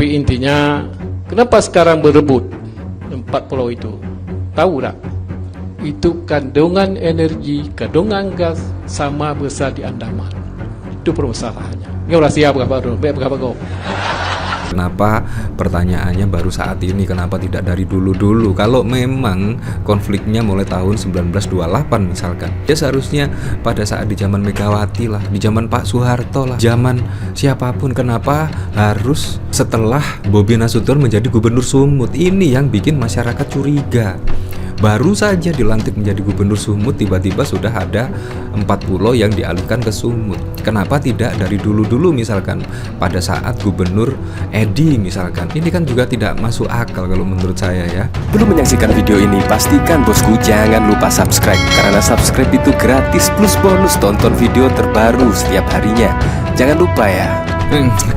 Tapi intinya, kenapa sekarang berebut 4 pulau itu? Tahu tak? Itu kandungan energi, kandungan gas sama besar di Andaman. Itu permasalahannya. Ini orang siap berapa kau? Kenapa pertanyaannya baru saat ini, kenapa tidak dari dulu-dulu? Kalau memang konfliknya mulai tahun 1928 misalkan, ya seharusnya pada saat di zaman Megawati lah, di zaman Pak Soeharto lah, zaman siapapun. Kenapa harus setelah Bobi Nasution menjadi gubernur Sumut? Ini yang bikin masyarakat curiga. Baru saja dilantik menjadi gubernur Sumut, tiba-tiba sudah ada 4 pulau yang dialihkan ke Sumut. Kenapa tidak dari dulu-dulu misalkan pada saat gubernur Edi misalkan? Ini kan juga tidak masuk akal kalau menurut saya ya. Belum menyaksikan video ini, pastikan bosku jangan lupa subscribe. Karena subscribe itu gratis plus bonus tonton video terbaru setiap harinya. Jangan lupa ya.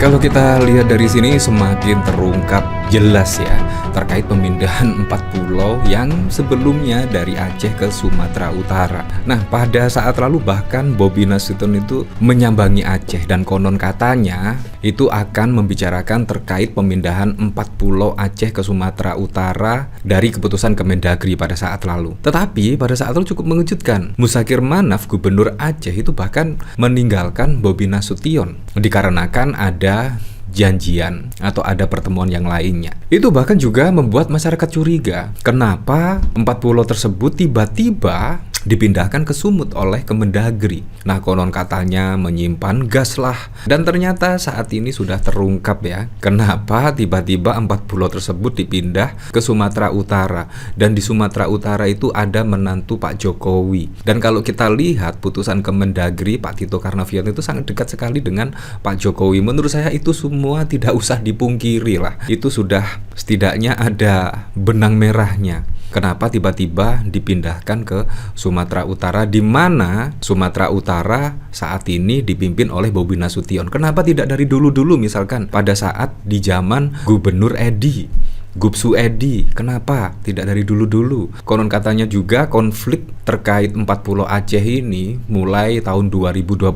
Kalau kita lihat dari sini semakin terungkap jelas ya terkait pemindahan 4 pulau yang sebelumnya dari Aceh ke Sumatera Utara. Nah, pada saat lalu bahkan Bobi Nasution itu menyambangi Aceh dan konon katanya itu akan membicarakan terkait pemindahan 4 pulau Aceh ke Sumatera Utara dari keputusan Kemendagri pada saat lalu. Tetapi pada saat lalu cukup mengejutkan. Musakir Manaf, gubernur Aceh itu bahkan meninggalkan Bobi Nasution dikarenakan ada janjian atau ada pertemuan yang lainnya. Itu bahkan juga membuat masyarakat curiga. Kenapa 4 pulau tersebut tiba-tiba dipindahkan ke Sumut oleh Kemendagri? Nah, konon katanya menyimpan gas lah. Dan ternyata saat ini sudah terungkap ya, kenapa tiba-tiba 4 pulau tersebut dipindah ke Sumatera Utara. Dan di Sumatera Utara itu ada menantu Pak Jokowi. Dan kalau kita lihat putusan Kemendagri, Pak Tito Karnavian itu sangat dekat sekali dengan Pak Jokowi. Menurut saya itu semua tidak usah dipungkiri lah. Itu sudah setidaknya ada benang merahnya. Kenapa tiba-tiba dipindahkan ke Sumatera Utara, di mana Sumatera Utara saat ini dipimpin oleh Bobi Nasution? Kenapa tidak dari dulu-dulu misalkan pada saat di zaman Gubernur Edi, Gubsu Edi? Kenapa tidak dari dulu-dulu? Konon katanya juga konflik terkait 4 pulau Aceh ini mulai tahun 2028.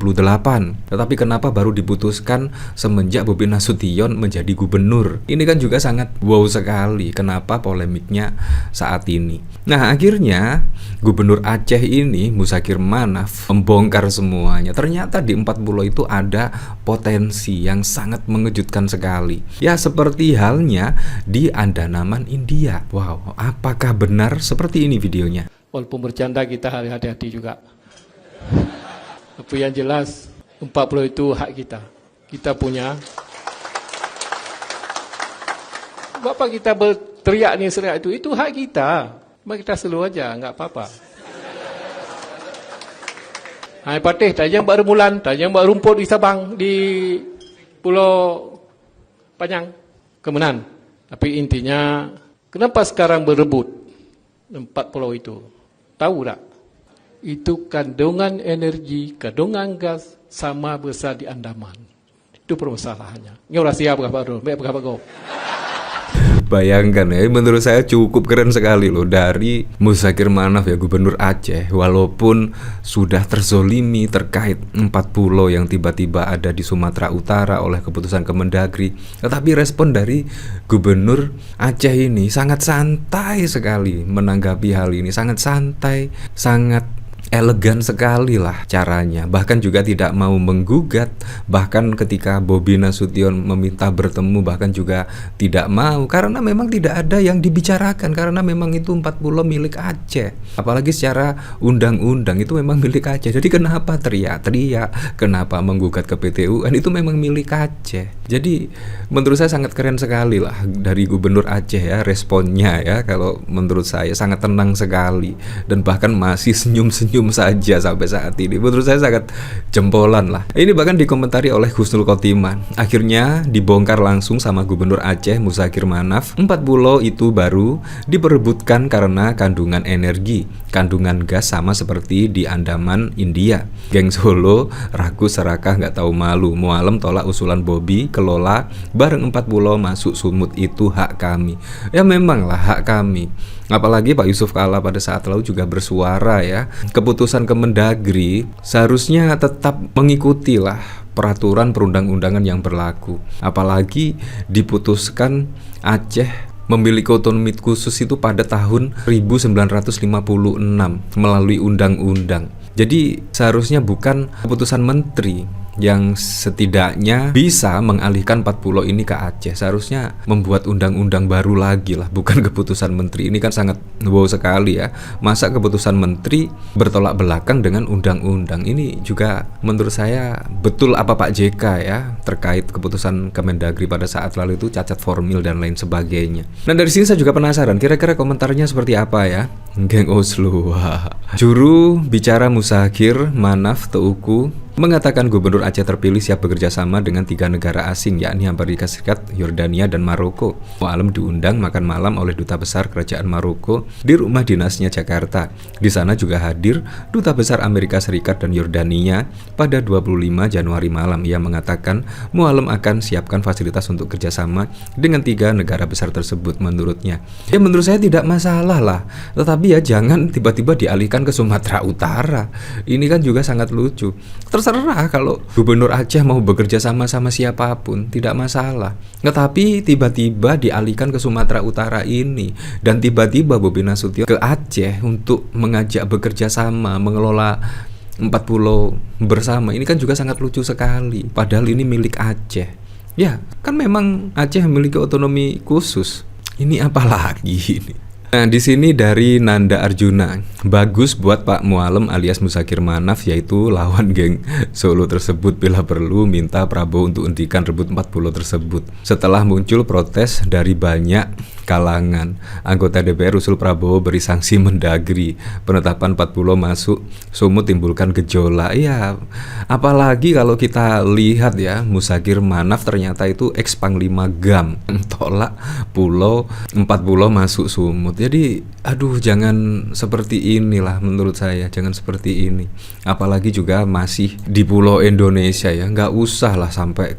Tetapi kenapa baru diputuskan semenjak Bobi Nasution menjadi gubernur? Ini kan juga sangat wow sekali. Kenapa polemiknya saat ini? Nah, akhirnya gubernur Aceh ini, Musakir Manaf, membongkar semuanya. Ternyata di 4 pulau itu ada potensi yang sangat mengejutkan sekali. Ya, seperti halnya di Andaman, India. Wow, apakah benar seperti ini videonya? Walaupun bercanda kita harus hati-hati juga. Tapi yang jelas 4 pulau itu hak kita. Kita punya. Bapak kita berteriak ni seriak itu hak kita. Mari kita selalu aja, enggak apa-apa. Hai patih, tajam buat remulan, tajam buat rumput di Sabang, di Pulau Panjang, Kemenan. Tapi intinya, kenapa sekarang berebut 4 pulau itu? Tahu tak? Itu kandungan energi, kandungan gas sama besar di Andaman. Itu permasalahannya. Ini orang siap berapa kau? Bayangkan ya, menurut saya cukup keren sekali loh dari Musakir Manaf ya, gubernur Aceh. Walaupun sudah terzolimi terkait 4 pulau yang tiba-tiba ada di Sumatera Utara oleh keputusan Kemendagri, tetapi respon dari gubernur Aceh ini sangat santai sekali menanggapi hal ini. Sangat santai, sangat elegan sekali lah caranya. Bahkan juga tidak mau menggugat. Bahkan ketika Bobi Nasution meminta bertemu, bahkan juga tidak mau. Karena memang tidak ada yang dibicarakan. Karena memang itu 4 pulau milik Aceh. Apalagi secara undang-undang itu memang milik Aceh. Jadi kenapa teriak-teriak? Kenapa menggugat ke PT UN? Itu memang milik Aceh. Jadi menurut saya sangat keren sekali lah dari gubernur Aceh ya, responnya ya. Kalau menurut saya sangat tenang sekali. Dan bahkan masih senyum-senyum saja sampai saat ini. Menurut saya sangat jempolan lah. Ini bahkan dikomentari oleh Husnul Khotimah. Akhirnya dibongkar langsung sama gubernur Aceh Musakir Manaf. 4 pulau itu baru diperebutkan karena kandungan energi, kandungan gas sama seperti di Andaman, India. Geng Solo ragu serakah nggak tahu malu. Mualem tolak usulan Bobi, kelola bareng 4 pulau masuk Sumut, itu hak kami. Ya memang lah hak kami. Apalagi Pak Yusuf Kalla pada saat lalu juga bersuara ya, keputusan Kemendagri seharusnya tetap mengikuti lah peraturan perundang-undangan yang berlaku. Apalagi diputuskan Aceh memiliki otonomi khusus itu pada tahun 1956 melalui undang-undang. Jadi seharusnya bukan keputusan menteri yang setidaknya bisa mengalihkan 4 pulau ini ke Aceh. Seharusnya membuat undang-undang baru lagi lah, bukan keputusan menteri. Ini kan sangat wow sekali ya. Masa keputusan menteri bertolak belakang dengan undang-undang. Ini juga menurut saya betul apa Pak JK ya terkait keputusan Kemendagri pada saat lalu itu cacat formil dan lain sebagainya. Nah dari sini saya juga penasaran kira-kira komentarnya seperti apa ya. Geng Oslo. Juru bicara Musakhir Manaf Teuku mengatakan Gubernur Aceh terpilih siap bekerja sama dengan 3 negara asing yakni Amerika Serikat, Yordania, dan Maroko. Mu'alem diundang makan malam oleh Duta Besar Kerajaan Maroko di rumah dinasnya Jakarta. Di sana juga hadir Duta Besar Amerika Serikat dan Yordania pada 25 Januari malam. Ia mengatakan Mu'alem akan siapkan fasilitas untuk kerjasama dengan 3 negara besar tersebut menurutnya. Ya menurut saya tidak masalah lah, tetapi ya jangan tiba-tiba dialihkan ke Sumatera Utara. Ini kan juga sangat lucu. Terserah kalau Gubernur Aceh mau bekerja sama siapapun, tidak masalah. Tetapi tiba-tiba dialihkan ke Sumatera Utara ini, dan tiba-tiba Bobi Nasution ke Aceh untuk mengajak bekerja sama mengelola 4 pulau bersama. Ini kan juga sangat lucu sekali. Padahal ini milik Aceh. Ya, kan memang Aceh memiliki otonomi khusus. Ini apa lagi ini? Nah, di sini dari Nanda Arjuna, bagus buat Pak Mu'alem alias Musakhir Manaf, yaitu lawan geng Solo tersebut bila perlu minta Prabowo untuk hentikan rebut 4 pulau tersebut. Setelah muncul protes dari banyak kalangan, anggota DPR usul Prabowo beri sanksi Mendagri, penetapan 4 pulau masuk Sumut timbulkan gejolak. Ya, apalagi kalau kita lihat ya, Musakhir Manaf ternyata itu ex Panglima GAM, tolak 4 pulau masuk Sumut. Jadi aduh jangan seperti inilah menurut saya, jangan seperti ini. Apalagi juga masih di pulau Indonesia ya, nggak usah lah sampai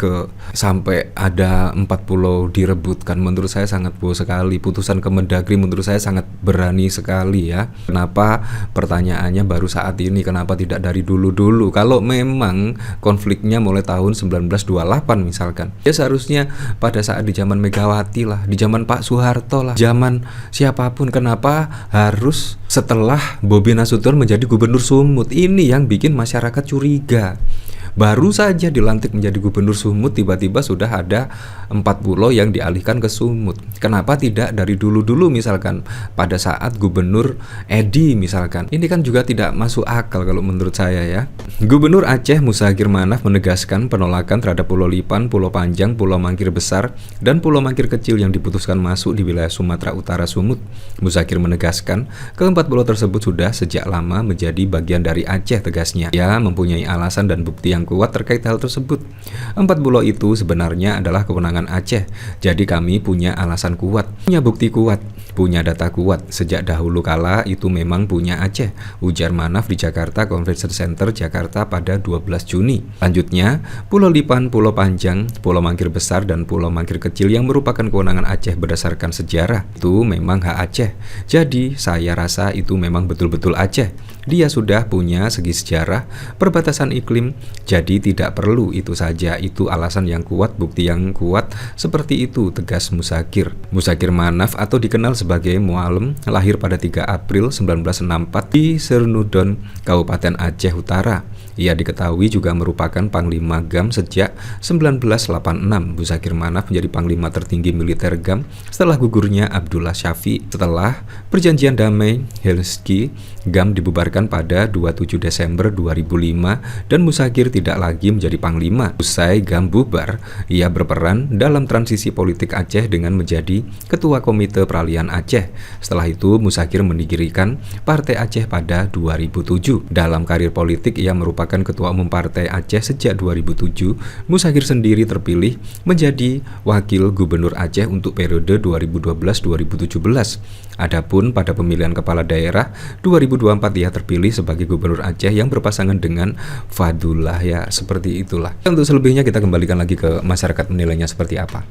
ada 4 pulau direbutkan. Menurut saya sangat bohong sekali. Putusan Kemendagri menurut saya sangat berani sekali ya. Kenapa pertanyaannya baru saat ini, kenapa tidak dari dulu-dulu? Kalau memang konfliknya mulai tahun 1928 misalkan, ya seharusnya pada saat di zaman Megawati lah, di zaman Pak Soeharto lah, zaman siapa pun. Kenapa harus setelah Bobi Nasution menjadi Gubernur Sumut? Ini yang bikin masyarakat curiga. Baru saja dilantik menjadi Gubernur Sumut, tiba-tiba sudah ada 4 pulau yang dialihkan ke Sumut. Kenapa tidak dari dulu-dulu misalkan pada saat Gubernur Edi misalkan? Ini kan juga tidak masuk akal kalau menurut saya ya. Gubernur Aceh Musakhir Manaf menegaskan penolakan terhadap Pulau Lipan, Pulau Panjang, Pulau Mangkir Besar, dan Pulau Mangkir Kecil yang diputuskan masuk di wilayah Sumatera Utara Sumut. Musakhir menegaskan keempat pulau tersebut sudah sejak lama menjadi bagian dari Aceh, tegasnya. Ia mempunyai alasan dan bukti yang kuat terkait hal tersebut. 4 pulau itu sebenarnya adalah kewenangan Aceh. Jadi kami punya alasan kuat, punya bukti kuat, punya data kuat. Sejak dahulu kala itu memang punya Aceh, ujar Manaf di Jakarta Convention Center Jakarta pada 12 Juni. Lanjutnya, Pulau Lipan, Pulau Panjang, Pulau Mangkir Besar, dan Pulau Mangkir Kecil yang merupakan kewenangan Aceh berdasarkan sejarah itu memang hak Aceh. Jadi saya rasa itu memang betul-betul Aceh. Dia sudah punya segi sejarah, perbatasan iklim. Jadi tidak perlu itu saja, itu alasan yang kuat, bukti yang kuat, seperti itu, tegas Musakhir. Musakhir Manaf atau dikenal sebagai Mu'alem lahir pada 3 April 1964 di Sernudon, Kabupaten Aceh Utara. Ia diketahui juga merupakan Panglima GAM sejak 1986. Musakhir Manaf menjadi Panglima tertinggi militer GAM setelah gugurnya Abdullah Syafiq. Setelah perjanjian damai Helsinki, GAM dibubarkan pada 27 Desember 2005 dan Musakhir tidak lagi menjadi Panglima. Usai GAM bubar, ia berperan dalam transisi politik Aceh dengan menjadi Ketua Komite Peralihan Aceh. Setelah itu, Musakhir mendirikan Partai Aceh pada 2007. Dalam karir politik, ia merupakan Ketua Umum Partai Aceh sejak 2007. Musakhir sendiri terpilih menjadi Wakil Gubernur Aceh untuk periode 2012-2017. Adapun pada pemilihan kepala daerah 2024 ia terpilih sebagai Gubernur Aceh yang berpasangan dengan Fadullah. Ya, seperti itulah. Untuk selebihnya kita kembalikan lagi ke masyarakat menilainya seperti apa.